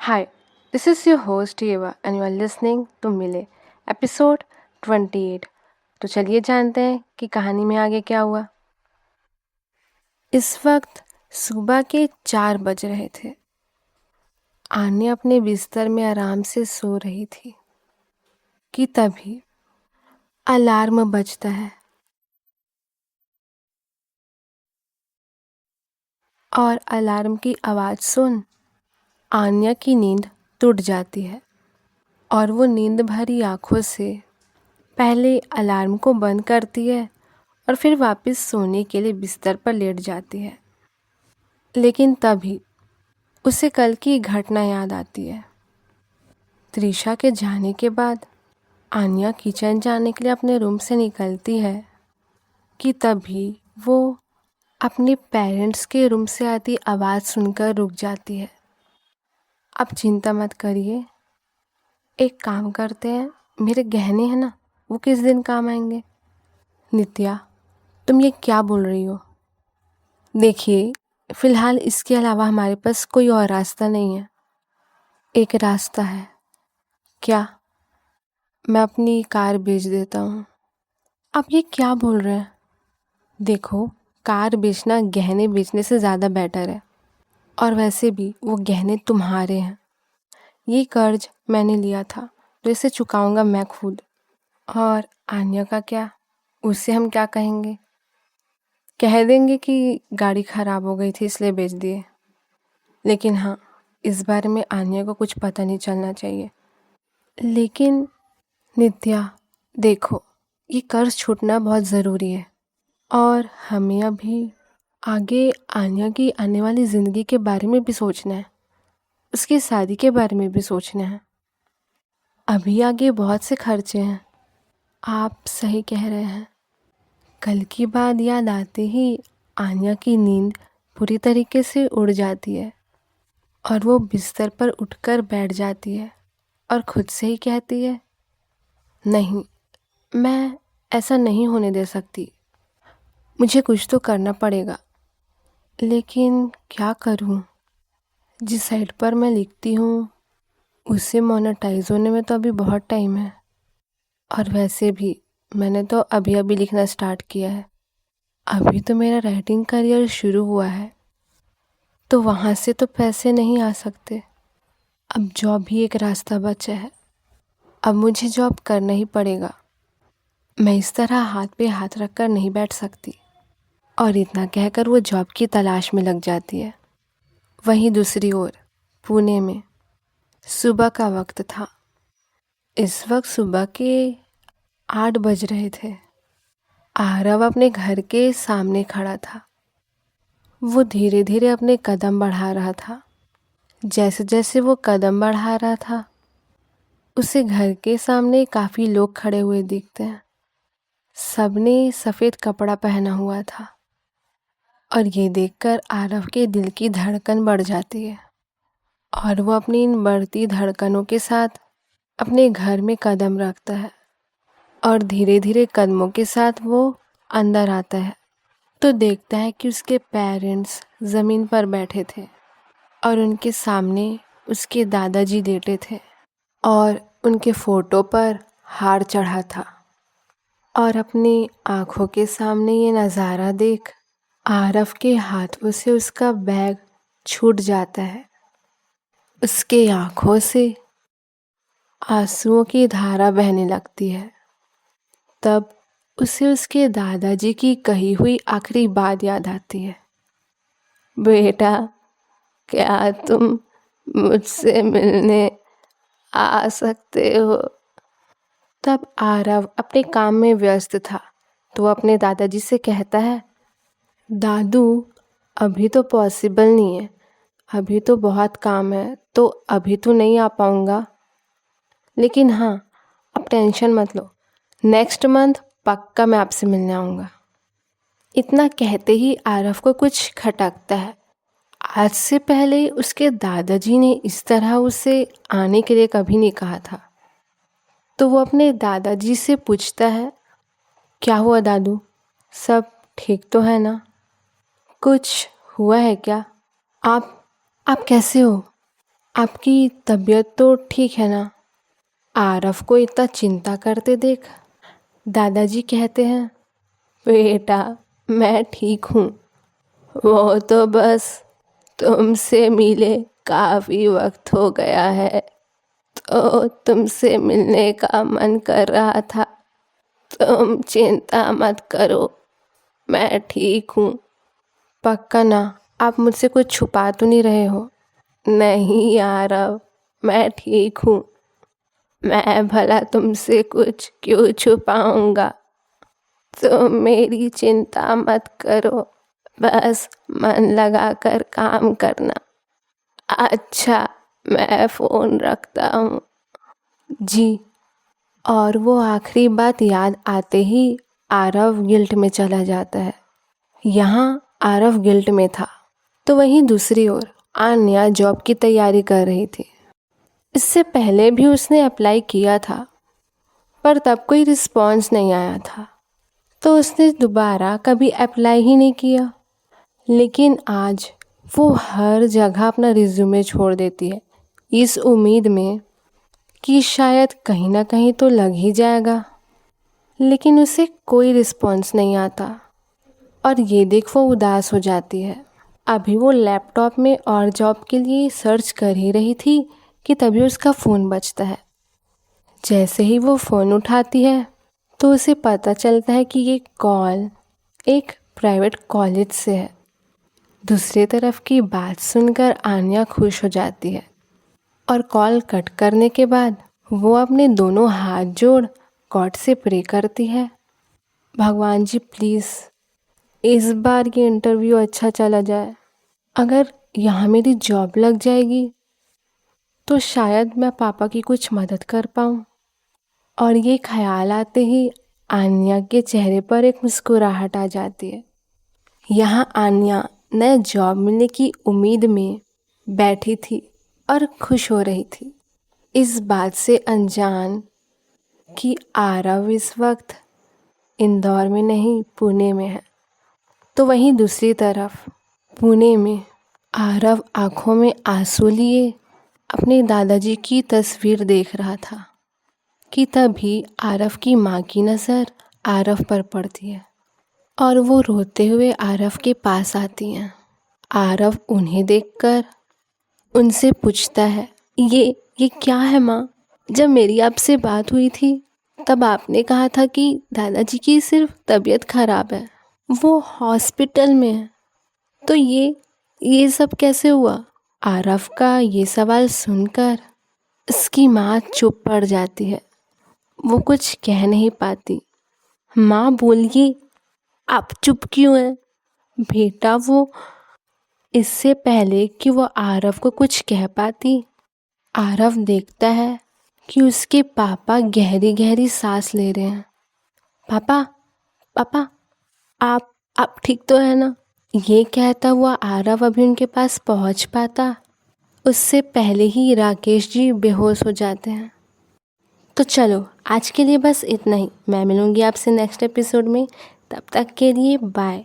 Hi, this is your host Eva and you are listening to मिले episode 28। तो चलिए जानते हैं कि कहानी में आगे क्या हुआ। इस वक्त सुबह के 4 बज रहे थे। आन्या अपने बिस्तर में आराम से सो रही थी कि तभी अलार्म बजता है और अलार्म की आवाज़ सुन आन्या की नींद टूट जाती है और वो नींद भरी आंखों से पहले अलार्म को बंद करती है और फिर वापस सोने के लिए बिस्तर पर लेट जाती है। लेकिन तभी उसे कल की घटना याद आती है। त्रिशा के जाने के बाद आन्या किचन जाने के लिए अपने रूम से निकलती है कि तभी वो अपने पेरेंट्स के रूम से आती आवाज़ सुनकर रुक जाती है। अब चिंता मत करिए, एक काम करते हैं, मेरे गहने हैं ना, वो किस दिन काम आएंगे। नित्या, तुम ये क्या बोल रही हो? देखिए, फ़िलहाल इसके अलावा हमारे पास कोई और रास्ता नहीं है। एक रास्ता है। क्या? मैं अपनी कार बेच देता हूँ। आप ये क्या बोल रहे हैं? देखो, कार बेचना गहने बेचने से ज़्यादा बेटर है और वैसे भी वो गहने तुम्हारे हैं। ये कर्ज मैंने लिया था तो इसे चुकाऊंगा मैं खुद। और आन्या का क्या? उससे हम क्या कहेंगे? कह देंगे कि गाड़ी ख़राब हो गई थी इसलिए बेच दिए। लेकिन हाँ, इस बारे में आन्या को कुछ पता नहीं चलना चाहिए। लेकिन नित्या, देखो, ये कर्ज छूटना बहुत ज़रूरी है और हमें अभी आगे आन्या की आने वाली ज़िंदगी के बारे में भी सोचना है, उसकी शादी के बारे में भी सोचना है। अभी आगे बहुत से खर्चे हैं। आप सही कह रहे हैं। कल की बात याद आते ही आन्या की नींद पूरी तरीके से उड़ जाती है और वो बिस्तर पर उठकर बैठ जाती है और खुद से ही कहती है, नहीं, मैं ऐसा नहीं होने दे सकती। मुझे कुछ तो करना पड़ेगा। लेकिन क्या करूं? जिस साइट पर मैं लिखती हूँ उसे मोनेटाइज होने में तो अभी बहुत टाइम है और वैसे भी मैंने तो अभी अभी लिखना स्टार्ट किया है। अभी तो मेरा राइटिंग करियर शुरू हुआ है, तो वहाँ से तो पैसे नहीं आ सकते। अब जॉब भी एक रास्ता बचा है। अब मुझे जॉब करना ही पड़ेगा। मैं इस तरह हाथ पे हाथ रख कर नहीं बैठ सकती। और इतना कहकर वो जॉब की तलाश में लग जाती है। वहीं दूसरी ओर पुणे में सुबह का वक्त था। इस वक्त सुबह के 8 बज रहे थे। आरव अपने घर के सामने खड़ा था। वो धीरे धीरे अपने कदम बढ़ा रहा था। जैसे जैसे वो कदम बढ़ा रहा था उसे घर के सामने काफ़ी लोग खड़े हुए दिखते हैं। सबने सफ़ेद कपड़ा पहना हुआ था और ये देखकर आरव के दिल की धड़कन बढ़ जाती है और वो अपनी इन बढ़ती धड़कनों के साथ अपने घर में कदम रखता है और धीरे धीरे कदमों के साथ वो अंदर आता है तो देखता है कि उसके पेरेंट्स ज़मीन पर बैठे थे और उनके सामने उसके दादाजी लेटे थे और उनके फ़ोटो पर हार चढ़ा था। और अपनी आँखों के सामने ये नज़ारा देख आरव के हाथों से उसका बैग छूट जाता है। उसके आँखों से आंसुओं की धारा बहने लगती है। तब उसे उसके दादाजी की कही हुई आखिरी बात याद आती है, बेटा, क्या तुम मुझसे मिलने आ सकते हो? तब आरव अपने काम में व्यस्त था तो वो अपने दादाजी से कहता है, दादू, अभी तो पॉसिबल नहीं है, अभी तो बहुत काम है तो अभी तो नहीं आ पाऊँगा। लेकिन हाँ, अब टेंशन मत लो, नेक्स्ट मंथ पक्का मैं आपसे मिलने आऊँगा। इतना कहते ही आरव को कुछ खटकता है। आज से पहले उसके दादाजी ने इस तरह उसे आने के लिए कभी नहीं कहा था। तो वो अपने दादाजी से पूछता है, क्या हुआ दादू, सब ठीक तो है ना? कुछ हुआ है क्या? आप कैसे हो? आपकी तबीयत तो ठीक है ना? आरव को इतना चिंता करते देख दादाजी कहते हैं, बेटा मैं ठीक हूँ, वो तो बस तुमसे मिले काफ़ी वक्त हो गया है तो तुमसे मिलने का मन कर रहा था। तुम चिंता मत करो, मैं ठीक हूँ। पक्का ना? आप मुझसे कुछ छुपा तो नहीं रहे हो? नहीं यार, अब मैं ठीक हूँ। मैं भला तुमसे कुछ क्यों छुपाऊंगा? तुम मेरी चिंता मत करो, बस मन लगा कर काम करना। अच्छा, मैं फ़ोन रखता हूँ। जी। और वो आखिरी बात याद आते ही आरव गिल्ट में चला जाता है। यहाँ आरव गिल्ट में था तो वहीं दूसरी ओर आन्या जॉब की तैयारी कर रही थी। इससे पहले भी उसने अप्लाई किया था पर तब कोई रिस्पॉन्स नहीं आया था तो उसने दोबारा कभी अप्लाई ही नहीं किया। लेकिन आज वो हर जगह अपना रिज्यूमे छोड़ देती है इस उम्मीद में कि शायद कहीं ना कहीं तो लग ही जाएगा। लेकिन उसे कोई रिस्पॉन्स नहीं आता और ये देख वो उदास हो जाती है। अभी वो लैपटॉप में और जॉब के लिए सर्च कर ही रही थी कि तभी उसका फ़ोन बजता है। जैसे ही वो फ़ोन उठाती है तो उसे पता चलता है कि ये कॉल एक प्राइवेट कॉलेज से है। दूसरी तरफ की बात सुनकर आन्या खुश हो जाती है और कॉल कट करने के बाद वो अपने दोनों हाथ जोड़ गॉड से प्रे करती है, भगवान जी प्लीज़ इस बार ये इंटरव्यू अच्छा चला जाए। अगर यहाँ मेरी जॉब लग जाएगी तो शायद मैं पापा की कुछ मदद कर पाऊँ। और ये ख्याल आते ही आन्या के चेहरे पर एक मुस्कुराहट आ जाती है। यहाँ आन्या नए जॉब मिलने की उम्मीद में बैठी थी और खुश हो रही थी, इस बात से अनजान कि आरव इस वक्त इंदौर में नहीं पुणे में है। तो वहीं दूसरी तरफ पुणे में आरव आंखों में आंसू लिए अपने दादाजी की तस्वीर देख रहा था कि तभी आरव की माँ की नज़र आरव पर पड़ती है और वो रोते हुए आरव के पास आती हैं। आरव उन्हें देखकर उनसे पूछता है, ये क्या है माँ? जब मेरी आपसे बात हुई थी तब आपने कहा था कि दादाजी की सिर्फ तबीयत खराब है, वो हॉस्पिटल में है, तो ये सब कैसे हुआ? आरव का ये सवाल सुनकर उसकी माँ चुप पड़ जाती है। वो कुछ कह नहीं पाती। माँ बोलिए, आप चुप क्यों हैं? बेटा वो इससे पहले कि वो आरव को कुछ कह पाती, आरव देखता है कि उसके पापा गहरी गहरी सांस ले रहे हैं। पापा पापा आप ठीक तो है ना? ये कहता हुआ आरव अभी उनके पास पहुंच पाता उससे पहले ही राकेश जी बेहोश हो जाते हैं। तो चलो आज के लिए बस इतना ही। मैं मिलूंगी आपसे नेक्स्ट एपिसोड में। तब तक के लिए बाय।